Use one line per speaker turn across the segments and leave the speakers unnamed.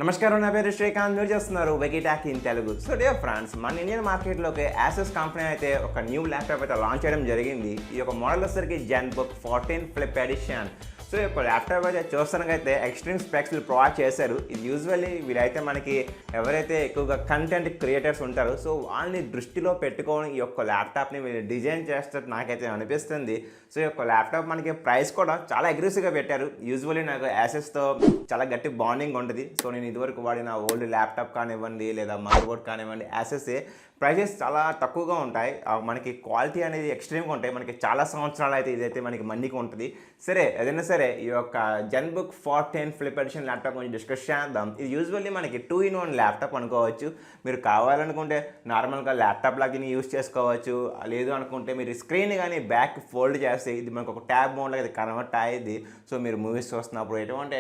నమస్కారం నా పేరు శ్రీకాంత్ మీరు చేస్తున్నారు వెకిటాక్ in Telugu. So dear friends, మన ఇండియన్ మార్కెట్లోకి Asus కంపెనీ అయితే ఒక న్యూ ల్యాప్టాప్ అయితే లాంచ్ చేయడం జరిగింది. ఈ యొక్క మోడల్ వచ్చేసరికి ZenBook 14 ఫ్లిప్ ఎడిషన్. సో ఈ యొక్క ల్యాప్టాప్ అయితే చూస్తానికైతే ఎక్స్ట్రీమ్ స్పెక్స్ ప్రొవైడ్ చేశారు. ఇది యూజువల్లీ వీళ్ళైతే మనకి ఎవరైతే ఎక్కువగా కంటెంట్ క్రియేటర్స్ ఉంటారో సో వాళ్ళని దృష్టిలో పెట్టుకొని ఈ యొక్క ల్యాప్టాప్ని వీళ్ళు డిజైన్ చేస్తారు నాకైతే అనిపిస్తుంది. సో ఈ యొక్క ల్యాప్టాప్ మనకి ప్రైస్ కూడా చాలా అగ్రెసివ్గా పెట్టారు. యూజువల్లీ నాకు Asusతో చాలా గట్టి బాండింగ్ ఉంటుంది. సో నేను ఇదివరకు వాడిన ఓల్డ్ ల్యాప్టాప్ కానివ్వండి లేదా మదర్ బోర్డ్ కానివ్వండి Asus ప్రైజెస్ చాలా తక్కువగా ఉంటాయి. మనకి క్వాలిటీ అనేది ఎక్స్ట్రీమ్గా ఉంటాయి. మనకి చాలా సంవత్సరాలు అయితే ఇదైతే మనకి మన్నిక ఉంటుంది. సరే ఏదైనా సరే ఈ యొక్క ZenBook 14 ఫ్లిప్ ఎడిషన్ ల్యాప్టాప్ గురించి డిస్కస్ చేద్దాం. ఇది యూజువల్లీ మనకి 2-in-1 ల్యాప్టాప్ అనుకోవచ్చు. మీరు కావాలనుకుంటే నార్మల్గా ల్యాప్టాప్ లాగా యూజ్ చేసుకోవచ్చు. లేదు అనుకుంటే మీరు స్క్రీన్ కానీ బ్యాక్ ఫోల్డ్ చేస్తే ఇది మనకు ఒక ట్యాబ్ మోడ్లో ఇది కన్వర్ట్ అయ్యేది. సో మీరు మూవీస్ చూస్తున్నప్పుడు ఎటువంటి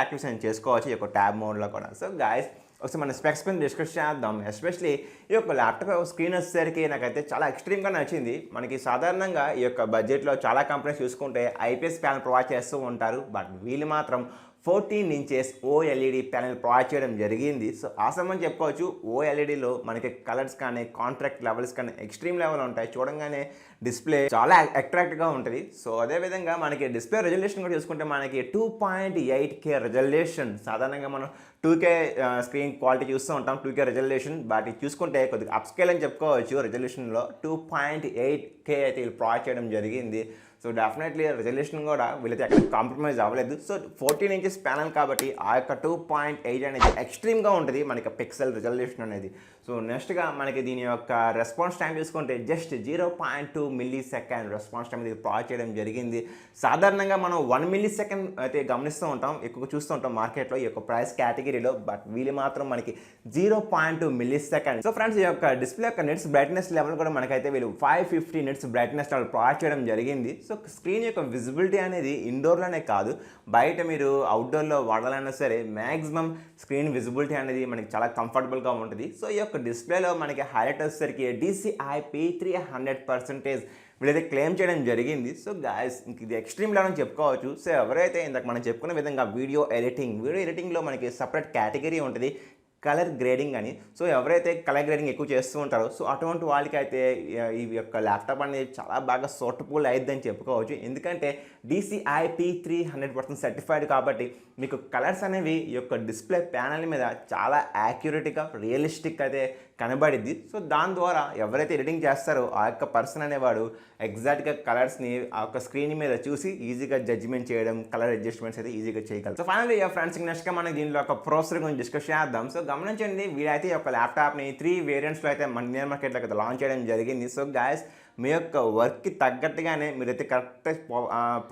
యాక్టివిటీస్ చేసుకోవచ్చు ఈ యొక్క ట్యాబ్ మోడ్లో కూడా. సో గాయస్ ఒకసారి మన స్పెక్స్ పైన డిస్కస్ చేద్దాం. ఎస్పెషలీ ఈ యొక్క ల్యాప్టాప్ స్క్రీన్ వచ్చేసరికి నాకైతే చాలా ఎక్స్ట్రీమ్గా నచ్చింది. మనకి సాధారణంగా ఈ యొక్క బడ్జెట్లో చాలా కంపెనీస్ చూసుకుంటే IPS ప్యానల్ ప్రొవైడ్ చేస్తూ ఉంటారు. బట్ వీళ్ళు మాత్రం 14 inches OLED ప్యానెల్ ప్రొవైడ్ చేయడం జరిగింది. సో ఆసమని చెప్పుకోవచ్చు. OLEDలో మనకి కలర్స్ కానీ కాంట్రాక్ట్ లెవెల్స్ కానీ ఎక్స్ట్రీమ్ లెవెల్ ఉంటాయి. చూడంగానే డిస్ప్లే చాలా అట్రాక్ట్గా ఉంటుంది. సో అదేవిధంగా మనకి డిస్ప్లే రెజల్యూషన్ కూడా చూసుకుంటే మనకి 2.8K రెజల్యూషన్. సాధారణంగా మనం 2K స్క్రీన్ క్వాలిటీ చూస్తూ ఉంటాం, 2K రెజల్యూషన్. బట్ ఇది చూసుకుంటే కొద్దిగా అప్స్కేల్ అని చెప్పుకోవచ్చు. రెజల్యూషన్లో 2.8K అయితే వీళ్ళు ప్రొవైడ్ చేయడం జరిగింది. సో డెఫినెట్లీ రెజల్యూషన్ కూడా వీళ్ళైతే ఎక్కడ కాంప్రమైజ్ అవ్వలేదు. సో 14 inches ప్యానల్ కాబట్టి ఆ యొక్క 2.8 అనేది ఎక్స్ట్రీమ్గా ఉంటుంది మనకి పిక్సెల్ రెజల్యూషన్ అనేది. సో నెక్స్ట్గా మనకి దీని యొక్క రెస్పాన్స్ టైం చూసుకుంటే జస్ట్ 0.2 millisecond రెస్పాన్స్ టైం ఇది ప్రొవైడ్ చేయడం జరిగింది. సాధారణంగా మనం 1 millisecond అయితే గమనిస్తూ ఉంటాం, ఎక్కువ చూస్తూ ఉంటాం మార్కెట్లో ఈ యొక్క ప్రైస్ కేటగిరీలో. బట్ వీళ్ళు మాత్రం మనకి 0.2 millisecond. సో ఫ్రెండ్స్ ఈ యొక్క డిస్ప్లే యొక్క నిట్స్ బ్రైట్నెస్ లెవెల్ కూడా మనకైతే వీళ్ళు 550 nits బ్రైట్నెస్ లెవెల్ ప్రొవైడ్ చేయడం జరిగింది. సో స్క్రీన్ యొక్క విజిబిలిటీ అనేది ఇండోర్లోనే కాదు బయట మీరు అవుట్డోర్లో వాడాలన్నా సరే మ్యాక్సిమం స్క్రీన్ విజిబిలిటీ అనేది మనకి చాలా కంఫర్టబుల్గా ఉంటుంది. సో ఈ యొక్క డిస్ప్లేలో మనకి హైలైట్ వచ్చేసరికి DCI-P 300% వీళ్ళైతే క్లెయిమ్ చేయడం జరిగింది. సో గాయస్ ఇది ఎక్స్ట్రీమ్ లెవెల్ అని చెప్పుకోవచ్చు. సో ఎవరైతే ఇందాక మనం చెప్పుకున్న విధంగా వీడియో ఎడిటింగ్లో మనకి సపరేట్ కేటగిరీ ఉంటుంది కలర్ గ్రేడింగ్ అని. సో ఎవరైతే కలర్ గ్రేడింగ్ ఎక్కువ చేస్తూ ఉంటారో సో అటువంటి వాళ్ళకి అయితే ఈ యొక్క ల్యాప్టాప్ అనేది చాలా బాగా సూటబుల్ అయిద్దని చెప్పుకోవచ్చు. ఎందుకంటే DCI-P 300% సర్టిఫైడ్ కాబట్టి మీకు కలర్స్ అనేవి ఈ యొక్క డిస్ప్లే ప్యానల్ మీద చాలా యాక్యురేట్గా రియలిస్టిక్ అయితే కనబడిద్ది. సో దాని ద్వారా ఎవరైతే ఎడిటింగ్ చేస్తారో ఆ యొక్క పర్సన్ అనేవాడు ఎగ్జాక్ట్గా కలర్స్ని ఆ యొక్క స్క్రీన్ మీద చూసి ఈజీగా జడ్జిమెంట్ చేయడం, కలర్ అడ్జస్ట్మెంట్స్ అయితే ఈజీగా చేయగలరు. సో ఫైనల్లీ ఫ్రెండ్స్ నెక్స్ట్గా మనకి దీనిలో ఒక ప్రాసెసర్ గురించి డిస్కస్ చేద్దాం. సో గమనించండి వీడైతే ఈ యొక్క ల్యాప్టాప్ని 3 వేరియంట్స్లో అయితే మన ఇండియన్ మార్కెట్లోకి అయితే లాంచ్ చేయడం జరిగింది. సో గాయస్ మీ యొక్క వర్క్కి తగ్గట్టుగానే మీరైతే కరెక్ట్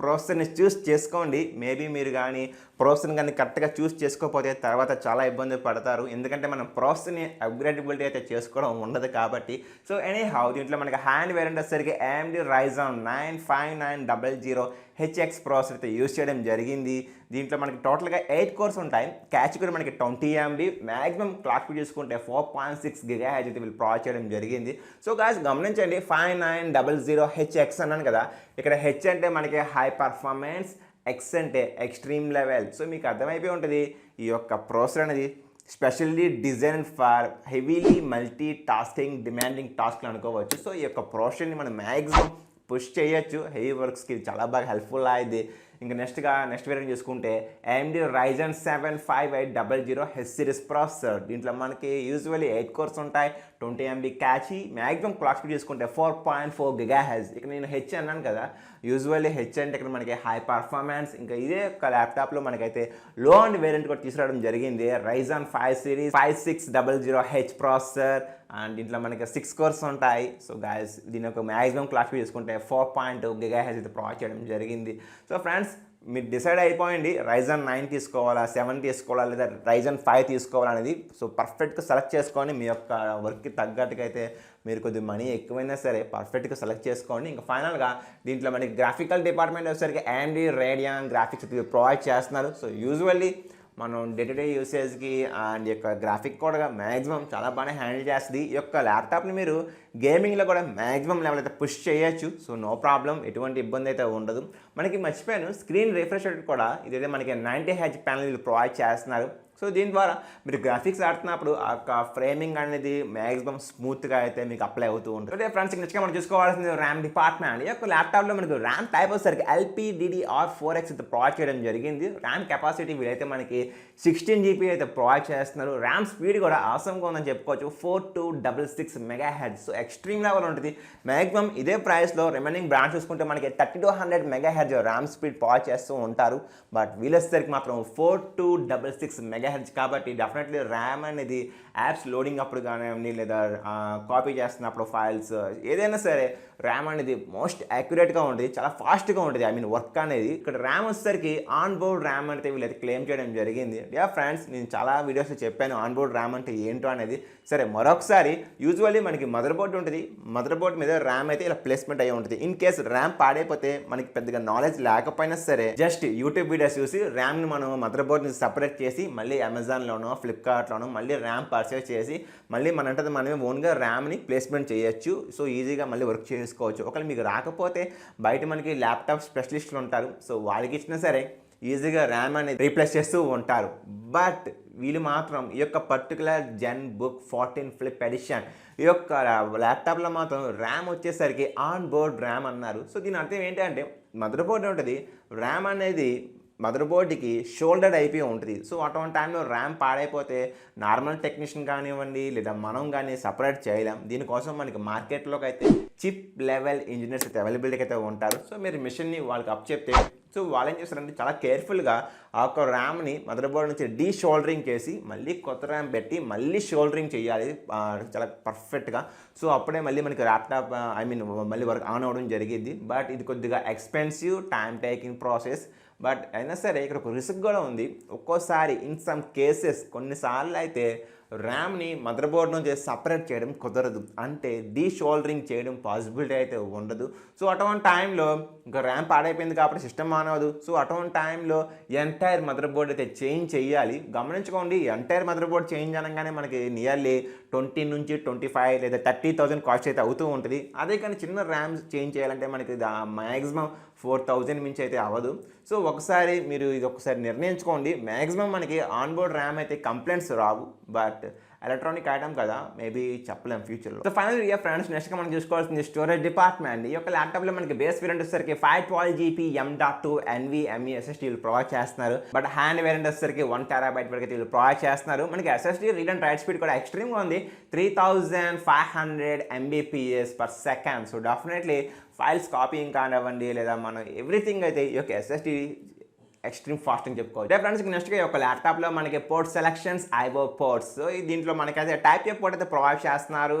ప్రాసెసర్ని చూస్ చేసుకోండి. మేబీ మీరు కానీ ప్రాసెసర్ని కానీ కరెక్ట్గా చూస్ చేసుకోకపోతే తర్వాత చాలా ఇబ్బంది పడతారు. ఎందుకంటే మనం ప్రాసెసర్ని అప్గ్రేడబిలిటీ అయితే చేసుకోవడం ఉండదు కాబట్టి. సో ఎనీ హౌ దీంట్లో మనకి హ్యాండ్ వేరియంట్ వచ్చేసరికి AMD Ryzen 95900HX ప్రాసెసర్ అయితే యూజ్ చేయడం జరిగింది. దీంట్లో మనకి టోటల్గా 8 cores ఉంటాయి. క్యాచ్ కూడా మనకి 20 MB, మ్యాక్సిమం క్లాక్ స్పీడ్ చూసుకుంటే 4.6 GHz అయితే వీళ్ళు ప్రొవైడ్ చేయడం జరిగింది. సో గాయస్ గమనించండి 5900HX అన్నాను కదా, ఇక్కడ H అంటే మనకి హై పర్ఫార్మెన్స్, X అంటే ఎక్స్ట్రీమ్ లెవెల్. సో మీకు అర్థమైపోయి ఉంటుంది ఈ యొక్క ప్రాసెసర్ అనేది specially design for heavily multi tasking demanding టాస్క్లు అనుకోవచ్చు. సో ఈ యొక్క ప్రాసెసర్ని మనం మ్యాక్సిమం పుష్ చేయొచ్చు. హెవీ వర్క్స్కి చాలా బాగా హెల్ప్ఫుల్ అయింది. ఇంకా నెక్స్ట్ వేరియంట్ చూసుకుంటే AMD Ryzen 7 5800H series processor. దీంట్లో మనకి యూజువల్లీ 8 cores ఉంటాయి, 20 MB catch, maximum clock speed చూసుకుంటే 4.4 GHz. ఇక్కడ నేను H అన్నాను కదా, యూజువల్లీ H అంటే ఇక్కడ మనకి హై పర్ఫార్మెన్స్. ఇంకా ఇదే ఒక ల్యాప్టాప్లో మనకైతే లో అండ్ వేరియంట్ కూడా తీసుకురావడం జరిగింది. Ryzen 5 series 5600H processor and దీంట్లో మనకి 6 cores ఉంటాయి. సో గాయస్ దీని యొక్క మ్యాక్సిమం క్లాక్ స్పీడ్ చూసుకుంటే 4.2 GHz అయితే ప్రొవైడ్ చేయడం జరిగింది. సో ఫ్రెండ్స్ మీరు డిసైడ్ అయిపోయింది Ryzen 9 తీసుకోవాలా, 7 తీసుకోవాలా లేదా Ryzen 5 తీసుకోవాలనేది. సో పర్ఫెక్ట్గా సెలెక్ట్ చేసుకొని మీ యొక్క వర్క్కి తగ్గట్టుగా అయితే మీరు కొద్దిగా మనీ ఎక్కువైనా సరే పర్ఫెక్ట్గా సెలెక్ట్ చేసుకోండి. ఇంకా ఫైనల్గా దీంట్లో మనకి గ్రాఫికల్ డిపార్ట్మెంట్ వచ్చేసరికి AMD Radeon గ్రాఫిక్స్ ప్రొవైడ్ చేస్తున్నారు. సో యూజువల్లీ మనం డే టు డే యూసేజ్కి అండ్ యొక్క గ్రాఫిక్ కూడా మ్యాక్సిమం చాలా బాగానే హ్యాండిల్ చేస్తుంది. ఈ యొక్క ల్యాప్టాప్ని మీరు గేమింగ్లో కూడా మ్యాక్సిమం లెవెల్ అయితే పుష్ చేయొచ్చు. సో నో ప్రాబ్లం, ఎటువంటి ఇబ్బంది అయితే ఉండదు. మనకి మర్చిపోయాను స్క్రీన్ రిఫ్రెష్ రేట్ కూడా ఇదైతే మనకి 90Hz ప్యానల్ ప్రొవైడ్ చేస్తున్నారు. సో దీని ద్వారా మీరు గ్రాఫిక్స్ ఆడుతున్నప్పుడు ఆ ఫ్రేమింగ్ అనేది మ్యాక్సిమం స్మూత్గా అయితే మీకు అప్లై అవుతూ ఉంటుంది. అంటే ఫ్రెండ్స్ నెక్స్ట్గా మనం చూసుకోవాల్సింది ర్యామ్ డిపార్ట్మెంట్. ఈ యొక్క ల్యాప్టాప్లో మనకు ర్యామ్ టైప్ వచ్చేసరికి LPDDR4X అయితే ప్రొవైడ్ చేయడం జరిగింది. ర్యామ్ కెపాసిటీ వీలైతే మనకి 16 GB అయితే ప్రొవైడ్ చేస్తున్నారు. ర్యామ్ స్పీడ్ కూడా ఆసంగా ఉందని చెప్పుకోవచ్చు. 4266 MHz. సో ఎక్స్ట్రీమ్ లెవెల్ ఉంటుంది. మ్యాక్సిమం ఇదే ప్రైస్లో రిమైనింగ్ బ్రాండ్స్ చూసుకుంటే మనకి 30 to 100 MHz RAM speed provide చేస్తూ ఉంటారు. బట్ వీళ్ళొచ్చేసరికి మాత్రం 4266 MHz కాబట్టి డెఫినెట్లీ ర్యామ్ అనేది యాప్స్ లోడింగ్ అప్పుడు కానివ్వండి లేదా కాపీ చేస్తున్నప్పుడు ఫైల్స్ ఏదైనా సరే ర్యామ్ అనేది మోస్ట్ యాక్యురేట్గా ఉంటుంది, చాలా ఫాస్ట్గా ఉంటుంది. ఐ మీన్ వర్క్ అనేది. ఇక్కడ ర్యామ్ వచ్చేసరికి ఆన్ బోర్డ్ ర్యామ్ అయితే వీళ్ళైతే క్లెయిమ్ చేయడం జరిగింది. యా ఫ్రెండ్స్, నేను చాలా వీడియోస్లో చెప్పాను ఆన్ బోర్డ్ ర్యామ్ అంటే ఏంటో అనేది. సరే మరొకసారి, యూజువల్లీ మనకి మదర్ బోర్డ్ ఉంటుంది, మదర్ బోర్డ్ మీద ర్యామ్ అయితే ఇలా ప్లేస్మెంట్ అయ్యి ఉంటుంది. ఇన్ కేస్ ర్యామ్ పాడైపోతే మనకి పెద్దగా నాలెడ్జ్ లేకపోయినా సరే జస్ట్ యూట్యూబ్ వీడియోస్ చూసి ర్యామ్ని మనం మదర్ బోర్డ్ నుంచి సపరేట్ చేసి మళ్ళీ అమెజాన్లోనో ఫ్లిప్కార్ట్లోనో మళ్ళీ ర్యామ్ పర్చేస్ చేసి మళ్ళీ మనంటే మనమే ఓన్గా ర్యామ్ని ప్లేస్మెంట్ చేయొచ్చు. సో ఈజీగా మళ్ళీ వర్క్ చేసుకోవచ్చు. ఒకవేళ మీకు రాకపోతే బయట మనకి ల్యాప్టాప్ స్పెషలిస్టులు ఉంటారు, సో వాళ్ళకి ఇచ్చినా సరే ఈజీగా ర్యామ్ అనేది రీప్లేస్ చేస్తూ ఉంటారు. బట్ వీళ్ళు మాత్రం ఈ యొక్క పర్టికులర్ ZenBook 14 ఫ్లిప్ ఎడిషన్ ఈ యొక్క ల్యాప్టాప్లో మాత్రం ర్యామ్ వచ్చేసరికి ఆన్ బోర్డ్ ర్యామ్ అన్నారు. సో దీని అర్థం ఏంటంటే మదర్ బోర్డ్ ఉంటుంది, ర్యామ్ అనేది మదర్ బోర్డ్కి షోల్డర్డ్ అయిపోయి ఉంటుంది. సో అటువంటి టైంలో ర్యామ్ పాడైపోతే నార్మల్ టెక్నీషియన్ కానివ్వండి లేదా మనం కానీ సపరేట్ చేయలేం. దీనికోసం మనకి మార్కెట్లోకి అయితే చిప్ లెవెల్ ఇంజనీర్స్ అయితే అవైలబిలిటీకి అయితే ఉంటారు. సో మీరు మిషన్ని వాళ్ళకి అప్ చెప్తే సో వాళ్ళు ఏం చేస్తారంటే చాలా కేర్ఫుల్గా ఆ యొక్క ర్యామ్ని మదర్ బోర్డ్ నుంచి డీషోల్డరింగ్ చేసి మళ్ళీ కొత్త ర్యామ్ పెట్టి మళ్ళీ షోల్డరింగ్ చేయాలి చాలా పర్ఫెక్ట్గా. సో అప్పుడే మళ్ళీ మనకి ల్యాప్టాప్ మళ్ళీ వర్క్ ఆన్ అవ్వడం జరిగింది. బట్ ఇది కొద్దిగా expensive time taking process. But అయినా సరే ఇక్కడ ఒక రిస్క్ కూడా ఉంది. ఒక్కోసారి ఇన్ సమ్ కేసెస్ కొన్నిసార్లు అయితే ర్యామ్ని మదర్ బోర్డ్ నుంచి సపరేట్ చేయడం కుదరదు, అంటే డీషోల్డరింగ్ చేయడం పాసిబిలిటీ అయితే ఉండదు. సో అటువంటి టైంలో ఇంకా ర్యామ్ పాడైపోయింది కాబట్టి సిస్టమ్ ఆన్ అవ్వదు. సో అటువంటి టైంలో ఎంటైర్ మదర్ బోర్డ్ అయితే చేంజ్ చేయాలి. గమనించుకోండి, ఎంటైర్ మదర్ బోర్డ్ చేంజ్ అనగానే మనకి నియర్లీ 20 నుంచి 25 లేదా 30,000 కాస్ట్ అయితే అవుతూ ఉంటుంది. అదే కానీ చిన్న ర్యామ్ చేంజ్ చేయాలంటే మనకి మ్యాక్సిమం 4,000 మించి అయితే అవ్వదు. సో ఒకసారి మీరు ఇది ఒకసారి నిర్ణయించుకోండి. మ్యాక్సిమం మనకి ఆన్ బోర్డ్ ర్యామ్ అయితే complaints Rao, but electronic item కదా, మేబీ చెప్పలేం ఫ్యూచర్లో. సో ఫైనల్ ఇయర్ ఫ్రెండ్స్ నెక్స్ట్గా మనం చూసుకోవాల్సింది స్టోరేజ్ డిపార్ట్మెంట్. ఈ యొక్క ల్యాప్టాప్లో మనకి బేస్ వేరియంట్ వచ్చేసరికి 512GB M.2 NVMe SSD provide చేస్తున్నారు. బట్ హ్యాండ్ వేరియంట్ వచ్చేసరికి 1 TB వరకు అయితే ప్రొవైడ్ చేస్తున్నారు. మనకి SSD read and right speed కూడా ఎక్స్ట్రీమ్గా ఉంది, 3500 Mbps/s. So definitely files copying కానివ్వండి లేదా మనం ఎవ్రీథింగ్ అయితే ఈ యొక్క SSD ఎక్స్ట్రీమ్ ఫాస్ట్ అని చెప్పుకోవచ్చు. ఫ్రెండ్స్ నెక్స్ట్గా ఒక ల్యాప్టాప్లో మనకి port selections IO ports. So దీంట్లో మనకైతే టైప్ ఏ పోర్ట్ అయితే ప్రొవైడ్ చేస్తున్నారు.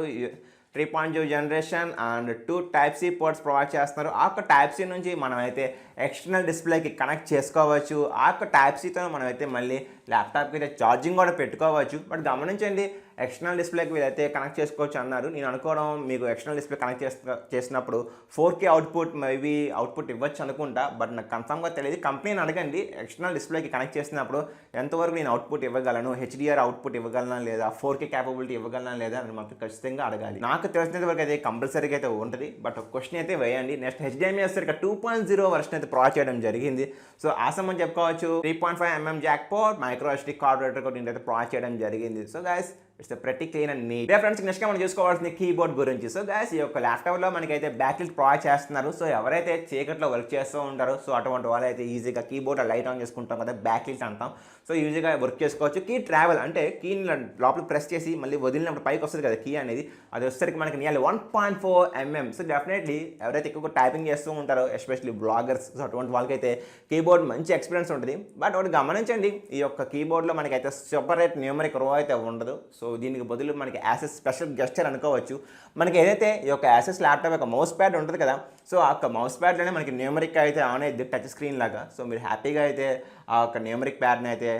3.0 generation and 2 Type-C ports provide చేస్తున్నారు. ఆ యొక్క Type-C నుంచి మనమైతే ఎక్స్టర్నల్ డిస్ప్లేకి కనెక్ట్ చేసుకోవచ్చు. ఆ యొక్క Type-Cతో మనమైతే మళ్ళీ ల్యాప్టాప్కి అయితే ఛార్జింగ్ కూడా పెట్టుకోవచ్చు. బట్ గమనించండి, ఎక్స్టర్నల్ డిస్ప్లేకి వీళ్ళైతే కనెక్ట్ చేసుకోవచ్చు అన్నారు. నేను అనుకోవడం మీకు ఎక్స్టర్నల్ డిస్ప్లే కనెక్ట్ చేసినప్పుడు 4K అవుట్పుట్ మేబీ అవుట్పుట్ ఇవ్వచ్చు అనుకుంటా, బట్ నాకు కన్ఫర్మ్గా తెలియదు. కంపెనీని అడగండి, ఎక్స్టర్నల్ డిస్ప్లేకి కనెక్ట్ చేసినప్పుడు ఎంతవరకు నేను అవుట్పుట్ ఇవ్వగలను, HDR అవుట్పుట్ ఇవ్వగలనా లేదా 4K క్యాపబిలిటీ ఇవ్వగలనా లేదా అని మాకు ఖచ్చితంగా అడగాలి. నాకు తెలిసినంత వరకు అయితే కంపల్సరీగా అయితే ఉంటుంది, బట్ ఒక క్వశ్చన్ అయితే వేయండి. నెక్స్ట్ HDMI వచ్చేసరికి 2.0 వర్షన్ అయితే ప్రొవైడ్ చేయడం జరిగింది. సో ఆసమని చెప్పుకోవచ్చు. 3.5mm Jack port, micro SD card reader కూడా దీంట్లో ప్రొవైడ్ చేయడం జరిగింది. సో గైస్ ఇట్స్ ప్రతి క్లీన్ అండ్ నీట్. ఫ్రెండ్స్ నెక్స్ట్గా మనం చూసుకోవాల్సింది కీబోర్డ్ గురించి. సో గైస్ ఈ యొక్క ల్యాప్టాప్లో మనకైతే బ్యాక్లైట్ ప్రొవైడ్ చేస్తున్నారు. సో ఎవరైతే చీకట్లో వర్క్ చేస్తూ ఉంటారో సో అటువంటి వాళ్ళైతే ఈజీగా కీబోర్డ్ లైట్ ఆన్ చేసుకుంటాం కదా, బ్యాక్లైట్ అంటాం. సో ఈజీగా వర్క్ చేసుకోవచ్చు. కీ ట్రావెల్ అంటే కీని లోపలికి ప్రెస్ చేసి మళ్ళీ వదిలినప్పుడు పైకి వస్తుంది కదా కీ అనేది, అది వచ్చేసరికి మనకి నియర్లీ 1.4mm. సో డెఫినెట్లీ ఎవరైతే ఎక్కువ టైపింగ్ చేస్తూ ఉంటారో ఎస్పెషల్లీ బ్లాగర్స్, సో అటువంటి వాళ్ళకైతే కీబోర్డ్ మంచి ఎక్స్పీరియన్స్ ఉంటుంది. బట్ ఒకటి గమనించండి, ఈ యొక్క కీబోర్డ్లో మనకైతే సెపరేట్ న్యూమరిక్ రో అయితే ఉండదు. సో దీనికి బదులు మనకి యాసెస్ స్పెషల్ గెస్చర్ అనుకోవచ్చు. మనకి ఏదైతే ఈ యొక్క యాసెస్ ల్యాప్టాప్ యొక్క మౌస్ ప్యాడ్ ఉంటుంది కదా, సో ఆ యొక్క మౌస్ ప్యాడ్లోనే మనకి న్యూమరిక్ అయితే ఆన్ అయ్యింది టచ్ స్క్రీన్ లాగా. సో మీరు హ్యాపీగా అయితే ఆ యొక్క న్యూమరిక్ ప్యాడ్ని అయితే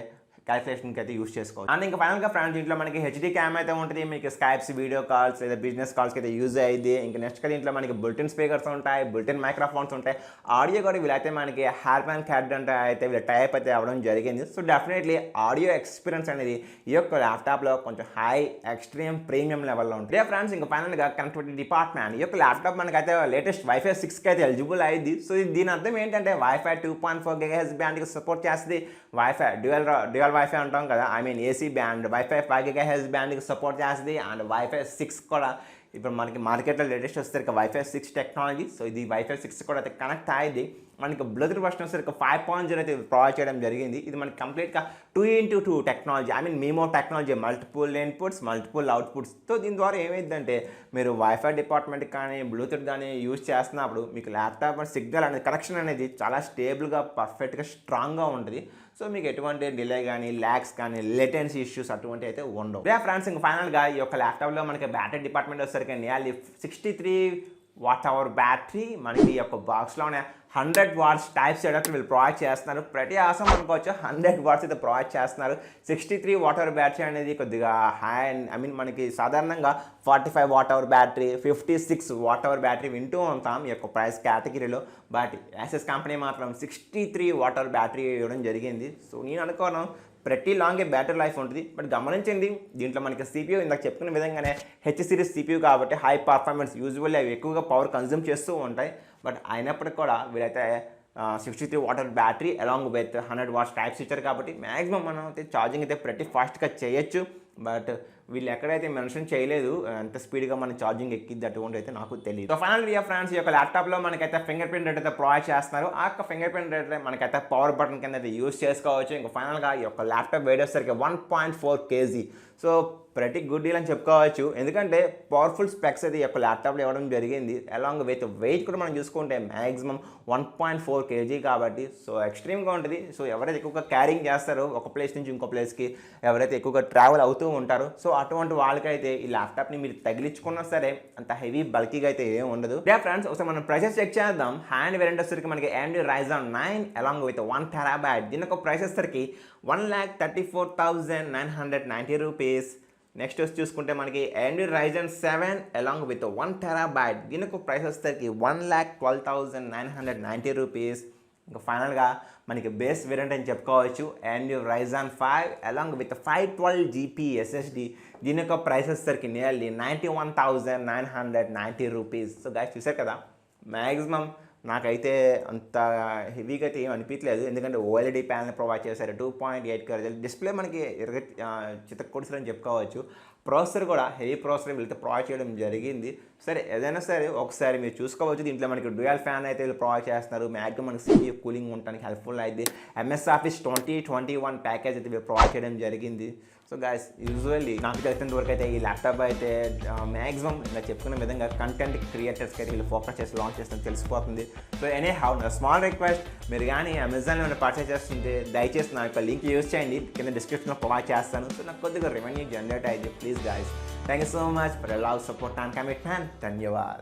క్యాలిక్యులేషన్కి అయితే యూస్ చేసుకోవచ్చు. అండ్ ఇంకా ఫైనల్గా ఫ్రెండ్స్ దీంట్లో మనకి HD క్యామ్ అయితే ఉంటుంది. మీకు స్కైప్స్, వీడియో కాల్స్ లేదా బిజినెస్ కాల్స్కి అయితే యూజ్ అయ్యింది. ఇంకా నెక్స్ట్ దీంట్లో మనకి బుల్టిన్ స్పీకర్స్ ఉంటాయి, బుల్టిన్ మైక్రోఫోన్స్ ఉంటాయి. ఆడియో కూడా వీళ్ళైతే మనకి హార్మన్ కార్డన్ అయితే వీళ్ళ టైప్ అయితే అవ్వడం జరిగింది. సో డెఫినెట్లీ ఆడియో ఎక్స్పీరియన్స్ అనేది ఈ యొక్క ల్యాప్టాప్లో కొంచెం హై ఎక్స్ట్రీమ్ ప్రీమియం లెవెల్లో ఉంటుంది. ఫ్రెండ్స్ ఇంకా ఫైనల్గా కనెక్టివిటీ డిపార్ట్మెంట్. ఈ యొక్క ల్యాప్టాప్ మనకి అయితే లేటెస్ట్ Wi-Fi 6కి అయితే ఎలిజిబుల్ అయ్యింది. సో దీని అర్థం ఏంటంటే Wi-Fi 2.4 GHz బ్యాండ్కి సపోర్ట్ చేస్తుంది. Wi-Fi డ్యూయల్ డ్యూయల్ వైఫై అంటాం కదా, I mean AC band wifi 5 GHz బ్యాండ్కి సపోర్ట్ చేస్తుంది. అండ్ వైఫై 6 కూడా ఇప్పుడు మనకి మార్కెట్లో లేటెస్ట్ వచ్చేసరికి వైఫై 6 టెక్నాలజీ. సో ఇది వైఫై 6 కూడా అయితే కనెక్ట్ అయ్యింది. మనకి బ్లూటూత్ వర్షన్ వచ్చేసరికి 5.0 అయితే ప్రొవైడ్ చేయడం జరిగింది. ఇది మనకి కంప్లీట్గా 2x2 technology, I mean MIMO technology, multiple inputs multiple outputs. So దీని ద్వారా ఏమైందంటే మీరు వైఫై డిపార్ట్మెంట్ కానీ బ్లూటూత్ కానీ యూజ్ చేస్తున్నప్పుడు మీకు ల్యాప్టాప్ సిగ్నల్ అనేది కనెక్షన్ అనేది చాలా స్టేబుల్గా పర్ఫెక్ట్గా స్ట్రాంగ్గా ఉంటుంది. సో మీకు ఎటువంటి డిలే కానీ ల్యాగ్స్ కానీ లేటెన్సీ ఇష్యూస్ అటువంటి అయితే ఉండవు. ఫ్రెండ్స్ ఇంకా ఫైనల్గా ఈ యొక్క ల్యాప్టాప్లో మనకి బ్యాటరీ డిపార్ట్మెంట్ వచ్చేసరికి నియర్లీ 63 Wh బ్యాటరీ మనకి ఈ యొక్క బాక్స్లోనే 100 watts టైప్స్ అడాప్టర్ వీళ్ళు ప్రొవైడ్ చేస్తున్నారు. ప్రతి ఆసం అనుకోవచ్చు 100 watts అయితే ప్రొవైడ్ చేస్తున్నారు. 63 Wh బ్యాటరీ అనేది కొద్దిగా హై, ఐ మీన్ మనకి సాధారణంగా 45 Wh బ్యాటరీ 56 Wh బ్యాటరీ వింటూ ఉంటాం ఈ యొక్క ప్రైస్ కేటగిరీలో. బట్ యాసెస్ కంపెనీ మాత్రం 63 Wh బ్యాటరీ ఇవ్వడం జరిగింది. సో నేను అనుకోను ప్రతి లాంగే బ్యాటరీ లైఫ్ ఉంటుంది. బట్ గమనించండి దీంట్లో మనకి CPU ఇందాక చెప్పుకున్న విధంగానే హెచ్ సిరీస్ CPU కాబట్టి హై పర్ఫార్మెన్స్, యూజువల్లీ అవి ఎక్కువగా పవర్ కన్జ్యూమ్ చేస్తూ ఉంటాయి. బట్ అయినప్పటికీ కూడా వీరైతే 63 Wh battery along with 100 watts types ఇచ్చారు కాబట్టి మ్యాక్సిమం మనం అయితే ఛార్జింగ్ అయితే ప్రతి ఫాస్ట్గా చేయొచ్చు. బట్ వీళ్ళు ఎక్కడైతే మెన్షన్ చేయలేదు ఎంత స్పీడ్గా మన ఛార్జింగ్ ఎక్కిద్ది అటువంటి అయితే నాకు తెలియదు. సో ఫైనల్ ఫ్రెండ్స్ ఈ యొక్క ల్యాప్టాప్లో మనకైతే ఫింగర్ ప్రింట్ రేట్ అయితే ప్రొవైడ్ చేస్తున్నారు. ఆ యొక్క ఫింగర్ ప్రింట్ రేట్ మనకైతే పవర్ బటన్ కింద అయితే యూస్ చేసుకోవచ్చు. ఇంకా ఫైనల్గా ఈ యొక్క ల్యాప్టాప్ వెయిట్ వచ్చేసరికి 1.4 kg. సో ప్రతి గుడ్ డీల్ అని చెప్పుకోవచ్చు. ఎందుకంటే పవర్ఫుల్ స్పెక్స్ అయితే ఈ యొక్క ల్యాప్టాప్లో ఇవ్వడం జరిగింది. అలాంగ్ విత్ వెయిట్ కూడా మనం చూసుకుంటే మ్యాక్సిమం 1.4 kg కాబట్టి సో ఎక్స్ట్రీమ్గా ఉంటుంది. సో ఎవరైతే ఎక్కువగా క్యారింగ్ చేస్తారో ఒక ప్లేస్ నుంచి ఇంకో ప్లేస్కి, ఎవరైతే ఎక్కువగా ట్రావెల్ అవుతూ ఉంటారో సో అటువంటి వాళ్ళకైతే ఈ ల్యాప్టాప్ని మీరు తగిలించుకున్నా సరే అంత హెవీ బల్కీగా అయితే ఏం ఉండదు. ఫ్రెండ్స్ ఒకసారి మనం ప్రైసెస్ చెక్ చేద్దాం. హ్యాండ్ వేరియంట్ వచ్చేసరికి మనకి AMD Ryzen 9 along with 1 TB. దీని ఒక ప్రైస్ వచ్చేసరికి 1,34,990 రూపీస్. నెక్స్ట్ వచ్చి చూసుకుంటే మనకి AMD Ryzen 7 along with 1 TB. దీనికి ప్రైస్ వచ్చేసరికి 1,12,990 రూపీస్. ఇంకా ఫైనల్గా మనకి బేస్ వేరియంట్ అని చెప్పుకోవచ్చు AMD Ryzen 5 along with 512 GB SSD. దీని యొక్క ప్రైస్ వచ్చేసరికి నియర్లీ 91,990 రూపీస్. సో గైస్ చూసారు కదా, మ్యాక్సిమం నాకైతే అంత హెవీగా అయితే ఏం అనిపించలేదు. ఎందుకంటే OLED ప్యానల్ ప్రొవైడ్ చేశారు, 2.8 కర్జల్ డిస్ప్లే మనకి చితక్కొడిసారని చెప్పుకోవచ్చు. ప్రాసెసర్ కూడా హెవీ ప్రాసెసర్ వీళ్ళతో ప్రొవైడ్ చేయడం జరిగింది. సరే ఏదైనా సరే ఒకసారి మీరు చూసుకోవచ్చు. దీంట్లో మనకి డ్యూయల్ ఫ్యాన్ అయితే వీళ్ళు ప్రొవైడ్ చేస్తున్నారు. మ్యాక్సిమం మనకి CPU కూలింగ్ ఉండడానికి హెల్ప్ఫుల్ అయింది. MS Office 2021 ప్యాకేజ్ అయితే వీళ్ళు ప్రొవైడ్ చేయడం జరిగింది. సో గైస్ యూజువల్లీ నాకు తెలిసినంత వరకు అయితే ఈ ల్యాప్టాప్ అయితే మ్యాక్సిమం ఇలా చెప్పుకున్న విధంగా కంటెంట్ క్రియేటర్స్కి అయితే వీళ్ళు ఫోకస్ చేసి లాంచ్ చేస్తుందని తెలిసిపోతుంది. సో ఎనీ హౌ నా స్మాల్ రిక్వెస్ట్, మీరు కానీ అమెజాన్లో ఏమైనా పర్చేస్ చేస్తుంటే దయచేసి నా యొక్క లింక్ యూజ్ చేయండి, కింద డిస్క్రిప్షన్లో ప్రొవైడ్ చేస్తాను. సో నాకు కొద్దిగా రెవెన్యూ జనరేట్ అయ్యింది. Please guys, thank you so much for love, support and commitment. ధన్యవాదాలు.